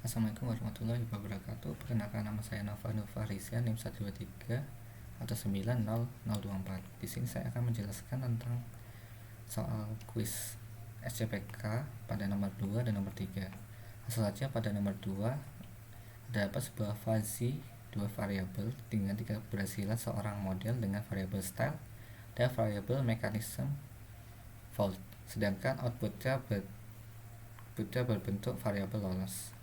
Assalamualaikum warahmatullahi wabarakatuh. Perkenalkan, nama saya Nova Rizia, NIM 123 atau 90024. Di sini saya akan menjelaskan tentang soal kuis SCPK pada nomor 2 dan nomor 3. Langsung saja, pada nomor 2 dapat sebuah fuzzy dua variabel dengan tiga keberhasilan seorang model dengan variabel style dan variabel mechanism fault, sedangkan outputnya berbentuk variabel lolos,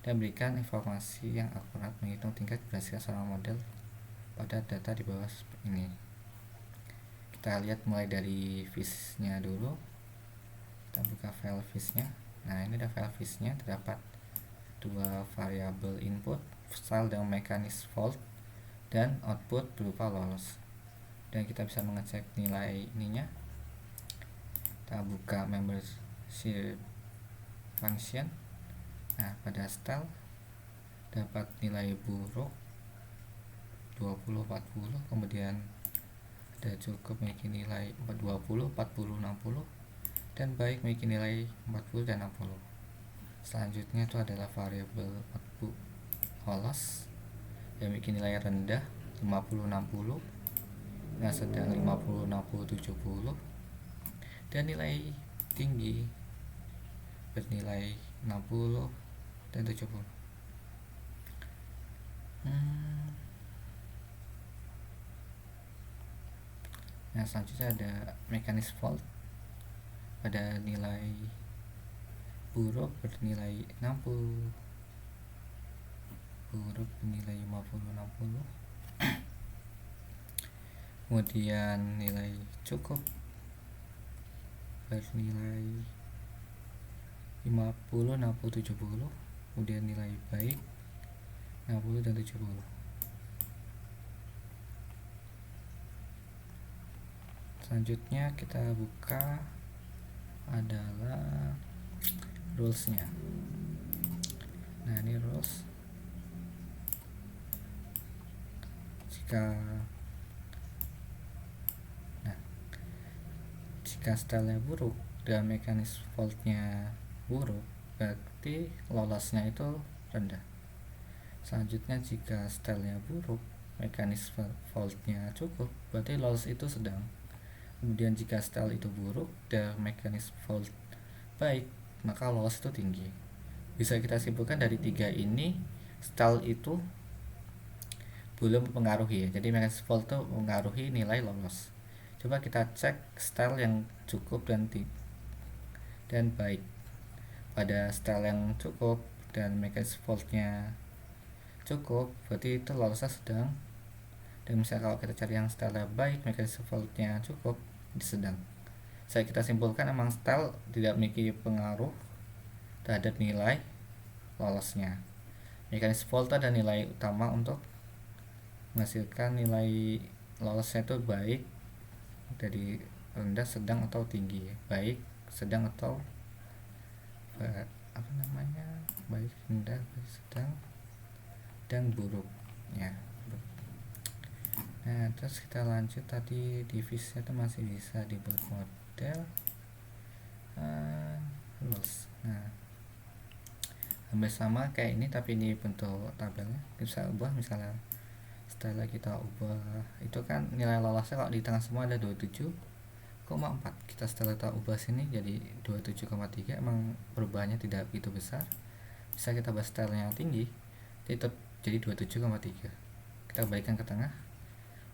dan berikan informasi yang akurat menghitung tingkat keberhasilan seorang model pada data di bawah ini. Kita lihat mulai dari fish-nya dulu. Kita buka file fish-nya. Nah, ini ada file fish-nya. Terdapat dua variabel input, style dan mechanism fault, dan output berupa lolos. Dan kita bisa mengecek nilai ininya. Kita buka membership function. Nah, pada style dapat nilai buruk 20-40, kemudian ada cukup memiliki nilai 20, 40, 60, dan baik memiliki nilai 40 dan 60. Selanjutnya itu adalah variabel output lolos yang memiliki nilai rendah 50, 60, nah sedang 50, 60, 70, dan nilai tinggi bernilai 60 dan 70. Nah, selanjutnya ada mechanism fault pada nilai buruk bernilai 60, buruk bernilai 50, 60, kemudian nilai cukup bernilai 50, 60, 70, kemudian nilai baik 60 dan 70. Selanjutnya kita buka adalah rules-nya. Nah, ini rules. Jika style-nya buruk dan mekanisme fault-nya buruk, berarti lolosnya itu rendah. Selanjutnya, jika style-nya buruk, mekanisme fault-nya cukup, berarti lolos itu sedang. Kemudian jika style itu buruk dan mekanisme fault baik, maka lolos itu tinggi. Bisa kita simpulkan dari tiga ini, style itu belum mempengaruhi ya. Jadi mekanisme fault itu mempengaruhi nilai lolos. Coba kita cek style yang cukup dan baik. Pada style yang cukup dan mekanisme fault-nya cukup, berarti itu lolosnya sedang. Dan misalnya kalau kita cari yang style baik, mekanisme fault-nya cukup, di sedang. Saya kita simpulkan memang style tidak memiliki pengaruh terhadap nilai lolosnya. Mekanisme fault ada nilai utama untuk menghasilkan nilai lolosnya itu baik dari rendah, sedang, atau tinggi. Baik, sedang, atau baik, rendah, baik, sedang, dan buruk ya. Nah, terus kita lanjut. Tadi divisinya itu masih bisa dibuat model rules. Nah, hampir sama kayak ini, tapi ini bentuk tabelnya. Kita bisa ubah, misalnya setelah kita ubah itu kan nilai lolosnya kalau di tengah semua ada 27,4. Kita setelah kita ubah sini jadi 27,3. Emang perubahannya tidak begitu besar. Bisa kita bahas stylenya tinggi, tetap jadi 27,3. Kita balikkan ke tengah.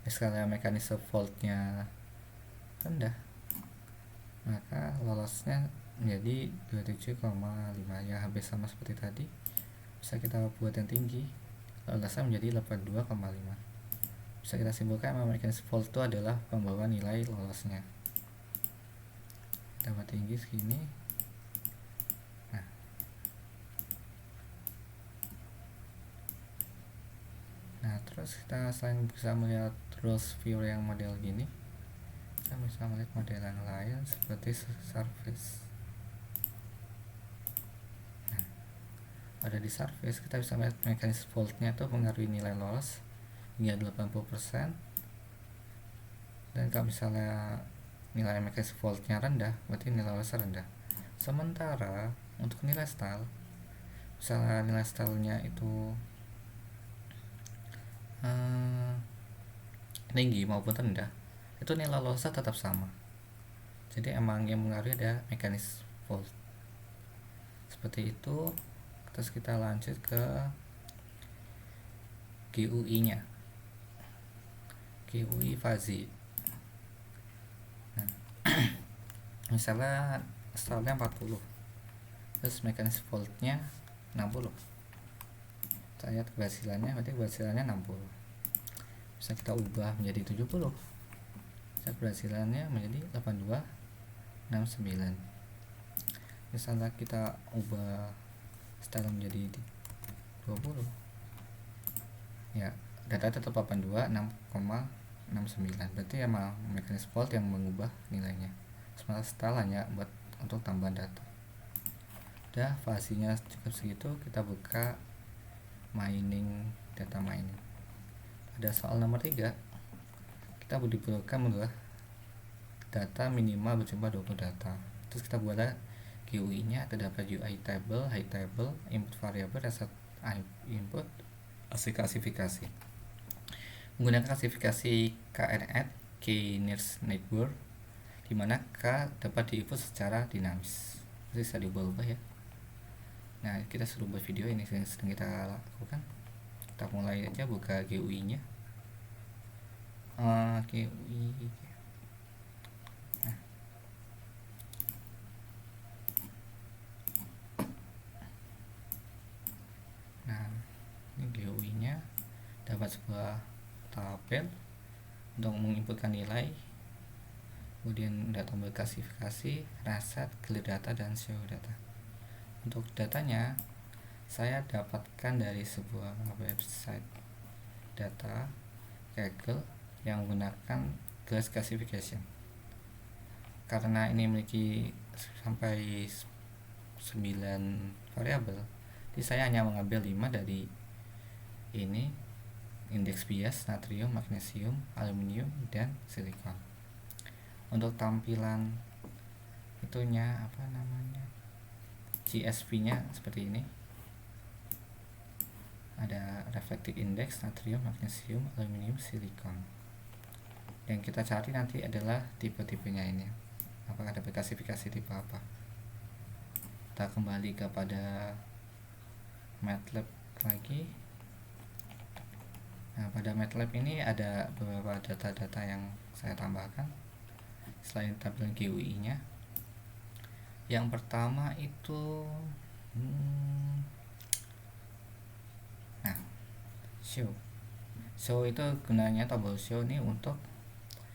Misalnya mekanisme fault-nya rendah, maka lolosnya menjadi 27,5 ya, hampir sama seperti tadi. Bisa kita buat yang tinggi, lolosnya menjadi 82,5. Bisa kita simpulkan memang mekanisme fault itu adalah pembawa nilai lolosnya. Dapat tinggi segini. Nah, terus kita selain bisa melihat rules view yang model gini, kita bisa melihat model yang lain seperti surface. Nah, pada di surface kita bisa melihat mekanisme fault-nya itu mengaruhi nilai lolos hingga 80%. Dan kalau misalnya nilai mekanisme fault-nya rendah, berarti nilai lolosnya rendah. Sementara untuk nilai style misalnya nilai stylenya itu tinggi maupun rendah, itu nilai lolosnya tetap sama. Jadi emang yang mengaruhi ada mekanis fault seperti itu. Terus kita lanjut ke GUI nya, GUI fuzzy. Misalnya stylenya 40, terus mekanis faultnya 60, saya keberhasilannya berarti keberhasilannya 60, bisa kita ubah menjadi 70, bisa keberhasilannya menjadi 82, 69. Misalnya kita ubah style menjadi 20, ya data tetap 82, 6,69, berarti emang mekanis fault yang mengubah nilainya. Sementara style hanya buat untuk tambahan data. Udah, fuzzy-nya cukup segitu, kita buka mining, data mining. Pada soal nomor 3, kita diperlukan membuat data minimal berjumlah 20 data. Terus kita buat GUI nya, terdapat UI table, high table, input variable, reset input, hasil klasifikasi. Menggunakan klasifikasi KNet, K-nearest neighbor, di mana K dapat diinput secara dinamis, bisa diubah-ubah ya. Nah, kita suruh buat video ini yang sedang kita lakukan. Kita mulai aja buka GUI nya. GUI. Nah, ini GUI nya dapat sebuah tabel untuk menginputkan nilai, kemudian data berklasifikasi, reset, clear data, dan show data. Untuk datanya saya dapatkan dari sebuah website data Kaggle yang menggunakan class classification. Karena ini memiliki sampai 9 variabel, jadi saya hanya mengambil 5 dari ini: indeks bias, natrium, magnesium, aluminium, dan silikon. Untuk tampilan itunya GSV nya seperti ini. Ada reflective index, natrium, magnesium, aluminium, silikon. Yang kita cari nanti adalah tipe-tipenya ini, apakah ada klasifikasi tipe apa. Kita kembali kepada MATLAB lagi. Nah, pada MATLAB ini ada beberapa data-data yang saya tambahkan selain tampilan GUI nya. Yang pertama itu show itu gunanya, tombol show ini untuk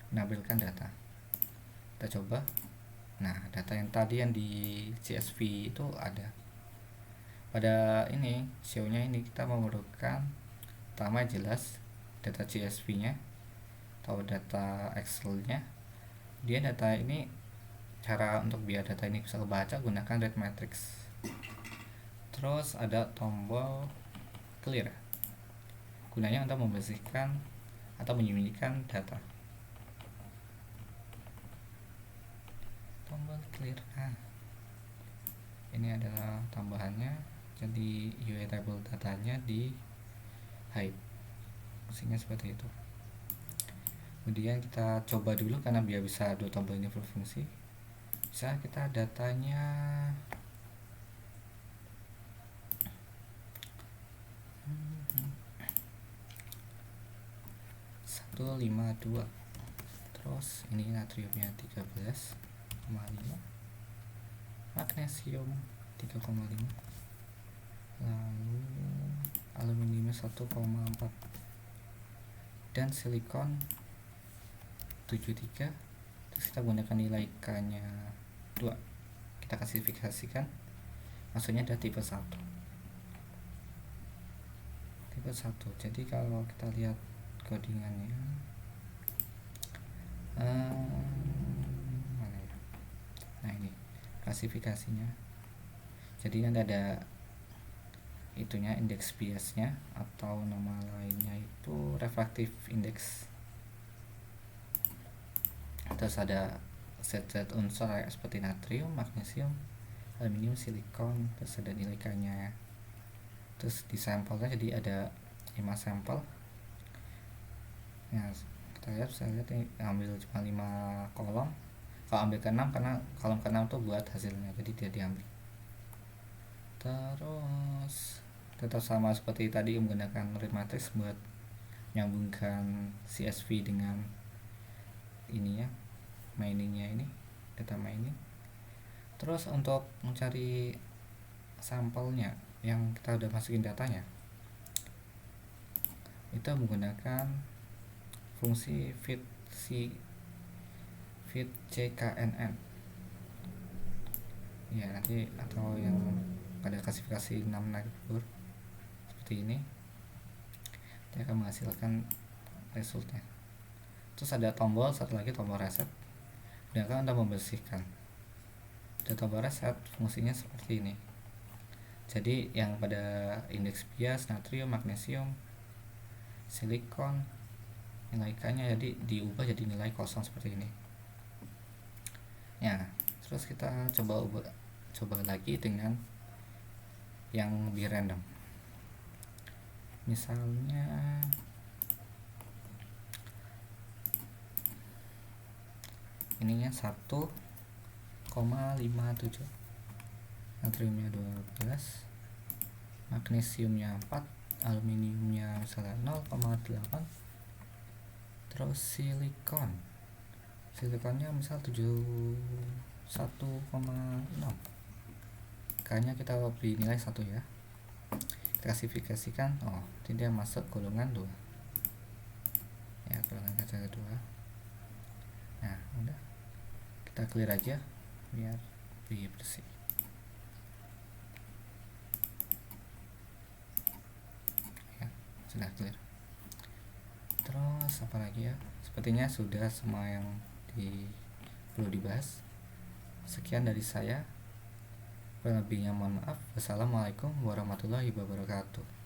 menampilkan data. Kita coba. Nah, data yang tadi yang di CSV itu ada. Pada ini show nya ini kita memerlukan pertama jelas data CSV nya atau data Excel nya. Dia data ini, cara untuk biar data ini bisa kebaca gunakan read matrix. Terus ada tombol clear, gunanya untuk membersihkan atau menyembunyikan data. Tombol clear. Ini adalah tambahannya. Jadi UI table datanya di hide, fungsinya seperti itu. Kemudian kita coba dulu, karena biar bisa dua tombol ini berfungsi. Bisa kita datanya 152, terus ini natriumnya 13,5, magnesium 3,5, lalu aluminium 1,4, dan silikon 73. Terus kita gunakan nilai K nya 2, kita klasifikasikan, maksudnya ada tipe 1. Jadi kalau kita lihat codingannya, mana ya? Nah, ini klasifikasinya. Jadi nanti ada itunya, indeks biasnya, atau nama lainnya itu refractive index. Terus ada zat-zat unsur seperti natrium, magnesium, aluminium, silikon. Terus ada nilai K nya terus di sampelnya jadi ada 5 sampel. Nah kita lihat, saya lihat ini ambil cuma 5 kolom. Kalau ambil ke 6 karena kolom ke 6 tuh buat hasilnya, jadi dia diambil. Terus tetap sama seperti tadi menggunakan read matrix buat nyambungkan CSV dengan ini ya, miningnya ini, data mining. Terus untuk mencari sampelnya yang kita udah masukin datanya, itu menggunakan fungsi fit CKNN ya nanti, atau yang pada klasifikasi 6 neighbor seperti ini, dia akan menghasilkan resultnya. Terus ada tombol, satu lagi tombol reset, dan akan Anda membersihkan. Ada tombol reset, fungsinya seperti ini. Jadi yang pada indeks bias, natrium, magnesium, silikon, nilai K-nya jadi diubah jadi nilai kosong seperti ini. Ya, terus kita coba lagi dengan yang lebih random. Misalnya ininya 1,57, natriumnya 12, magnesiumnya 4, aluminiumnya misalnya 0,8, terus silikonnya misal 1,6, K-nya kita beri nilai 1 ya. Klasifikasikan, tidak masuk golongan 2 ya, golongan kaca kedua. Nah udah, kita clear aja biar lebih bersih ya, sudah clear. Terus apa lagi ya, sepertinya sudah semua yang perlu dibahas. Sekian dari saya, kurang lebihnya mohon maaf. Wassalamualaikum warahmatullahi wabarakatuh.